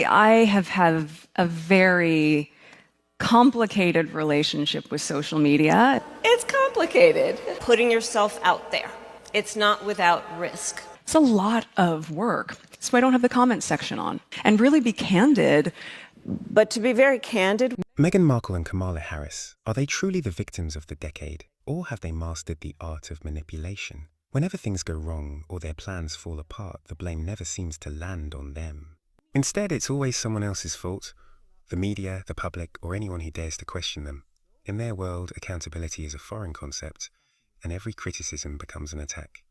I have had a very complicated relationship with social media. It's complicated. Putting yourself out there. It's not without risk. It's a lot of work. So I don't have the comment section on. And really be candid. But to be very candid, Meghan Markle and Kamala Harris, are they truly the victims of the decade, or have they mastered the art of manipulation? Whenever things go wrong or their plans fall apart, the blame never seems to land on them. Instead, it's always someone else's fault. The media, the public, or anyone who dares to question them. In their world, accountability is a foreign concept, and every criticism becomes an attack.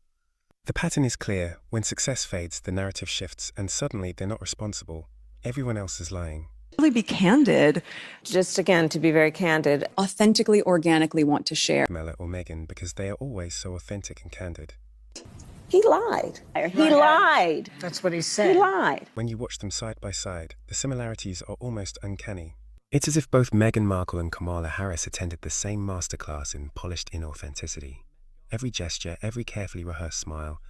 The pattern is clear. When success fades, the narrative shifts, and suddenly they're not responsible. Everyone else is lying. Really be candid. just again, to be very candid, Authentically, organically want to share. Kamala or Meghan, because they are always so authentic and candid. he lied. He lied. That's what he said. He lied. When you watch them side by side, the similarities are almost uncanny. It's as if both Meghan Markle and Kamala Harris attended the same masterclass in polished inauthenticity. Every gesture, every carefully rehearsed smile,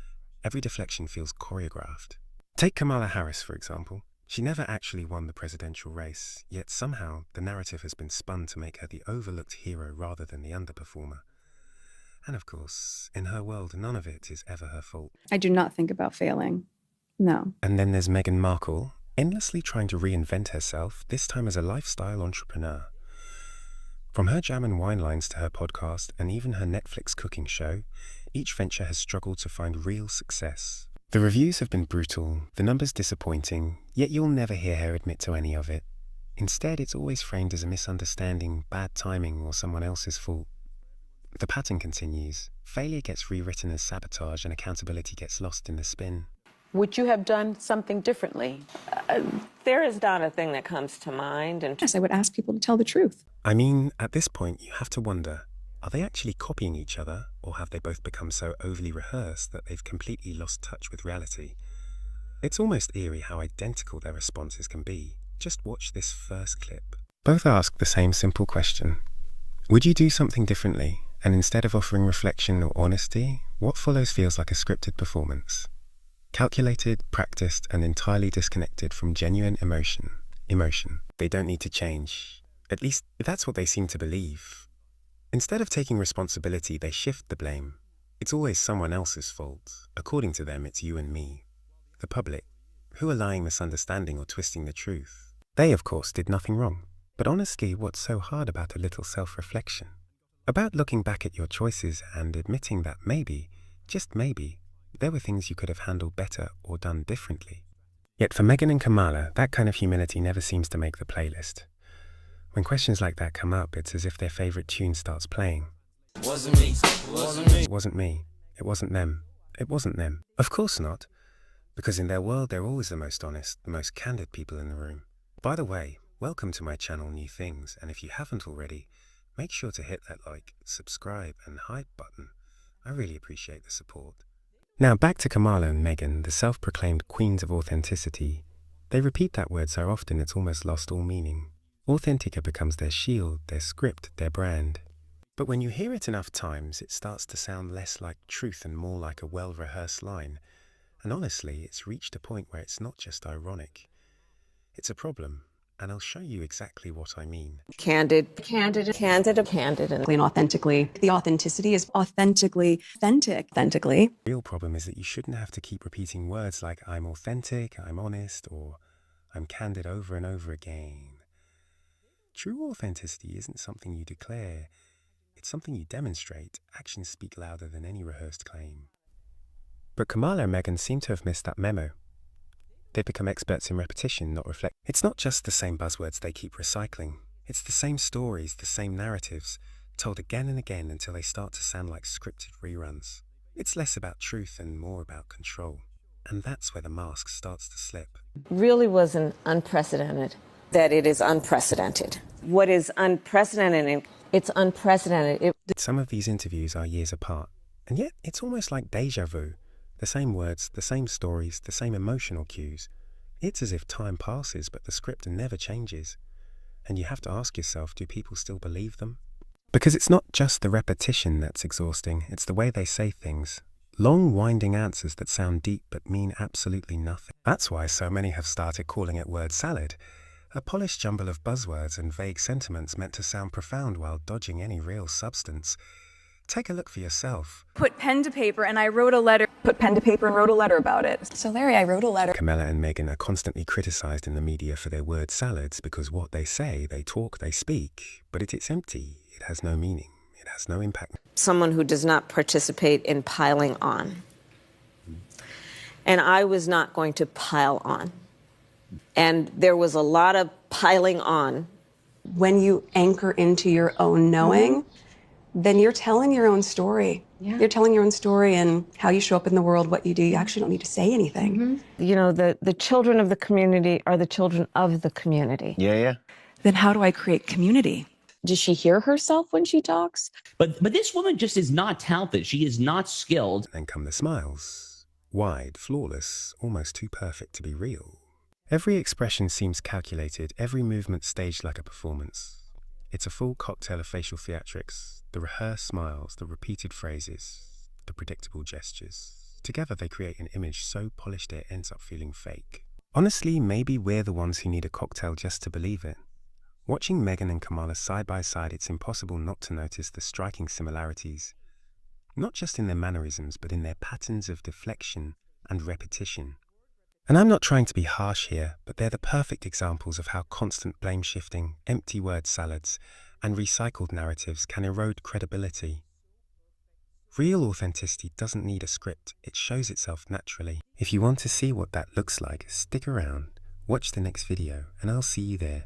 every deflection feels choreographed. Take Kamala Harris, for example. She never actually won the presidential race, yet somehow the narrative has been spun to make her the overlooked hero rather than the underperformer. And of course, in her world, none of it is ever her fault. I do not think about failing. No. And then there's Meghan Markle, endlessly trying to reinvent herself, this time as a lifestyle entrepreneur. From her jam and wine lines to her podcast and even her Netflix cooking show, each venture has struggled to find real success. The reviews have been brutal, the numbers disappointing, yet you'll never hear her admit to any of it. Instead, it's always framed as a misunderstanding, bad timing, or someone else's fault. The pattern continues. Failure gets rewritten as sabotage and accountability gets lost in the spin. Would you have done something differently? There is not a thing that comes to mind. And Yes, I would ask people to tell the truth. I mean, at this point, you have to wonder, are they actually copying each other, or have they both become so overly rehearsed that they've completely lost touch with reality? It's almost eerie how identical their responses can be. Just watch this first clip. Both ask the same simple question. Would you do something differently? And instead of offering reflection or honesty, what follows feels like a scripted performance. Calculated, practiced, and entirely disconnected from genuine emotion. They don't need to change. At least, that's what they seem to believe. Instead of taking responsibility, they shift the blame. It's always someone else's fault. According to them, it's you and me. The public, who are lying, misunderstanding, or twisting the truth. They, of course, did nothing wrong. But honestly, what's so hard about a little self-reflection? About looking back at your choices and admitting that maybe, just maybe, there were things you could have handled better or done differently. Yet for Meghan and Kamala, that kind of humility never seems to make the playlist. When questions like that come up, it's as if their favorite tune starts playing. Wasn't me. Wasn't me. It wasn't me. It wasn't them. It wasn't them. Of course not. Because in their world, they're always the most honest, the most candid people in the room. By the way, welcome to my channel, New Things, and if you haven't already, make sure to hit that like, subscribe, and hype button. I really appreciate the support. Now back to Kamala and Meghan, the self-proclaimed queens of authenticity. They repeat that word so often it's almost lost all meaning. Authentica becomes their shield, their script, their brand. But when you hear it enough times, it starts to sound less like truth and more like a well-rehearsed line. And honestly, it's reached a point where it's not just ironic. It's a problem, and I'll show you exactly what I mean. candid. And authentically. The authenticity is authentically authentic. Authentically. The real problem is that you shouldn't have to keep repeating words like I'm authentic, I'm honest, or I'm candid over and over again. True authenticity isn't something you declare, it's something you demonstrate. Actions speak louder than any rehearsed claim. But Kamala and Meghan seem to have missed that memo. They've become experts in repetition, not reflect. It's not just the same buzzwords they keep recycling. It's the same stories, the same narratives, told again and again until they start to sound like scripted reruns. It's less about truth and more about control. And that's where the mask starts to slip. Really was an unprecedented. That it is unprecedented. What is unprecedented? It's unprecedented. Some of these interviews are years apart, and yet it's almost like deja vu. The same words, the same stories, the same emotional cues. It's as if time passes, but the script never changes. And you have to ask yourself, do people still believe them? Because it's not just the repetition that's exhausting, it's the way they say things. Long, winding answers that sound deep but mean absolutely nothing. That's why so many have started calling it word salad, a polished jumble of buzzwords and vague sentiments meant to sound profound while dodging any real substance. Take a look for yourself. Put pen to paper and I wrote a letter. Put pen to paper and wrote a letter about it. So Larry, I wrote a letter. Kamala and Meghan are constantly criticized in the media for their word salads because what they say, they talk, they speak, but it's empty. It has no meaning. It has no impact. Someone who does not participate in piling on. And I was not going to pile on. And there was a lot of piling on. When you anchor into your own knowing, then you're telling your own story. Yeah. You're telling your own story and how you show up in the world, what you do. You actually don't need to say anything. You know, the children of the community are the children of the community. Yeah. Then how do I create community? Does she hear herself when she talks? But this woman just is not talented. She is not skilled. Then come the smiles. Wide, flawless, almost too perfect to be real. Every expression seems calculated, every movement staged like a performance. It's a full cocktail of facial theatrics, the rehearsed smiles, the repeated phrases, the predictable gestures. Together they create an image so polished it ends up feeling fake. Honestly, maybe we're the ones who need a cocktail just to believe it. Watching Meghan and Kamala side by side, it's impossible not to notice the striking similarities. Not just in their mannerisms, but in their patterns of deflection and repetition. And I'm not trying to be harsh here, but they're the perfect examples of how constant blame shifting, empty word salads, and recycled narratives can erode credibility. Real authenticity doesn't need a script, it shows itself naturally. If you want to see what that looks like, stick around, watch the next video, and I'll see you there.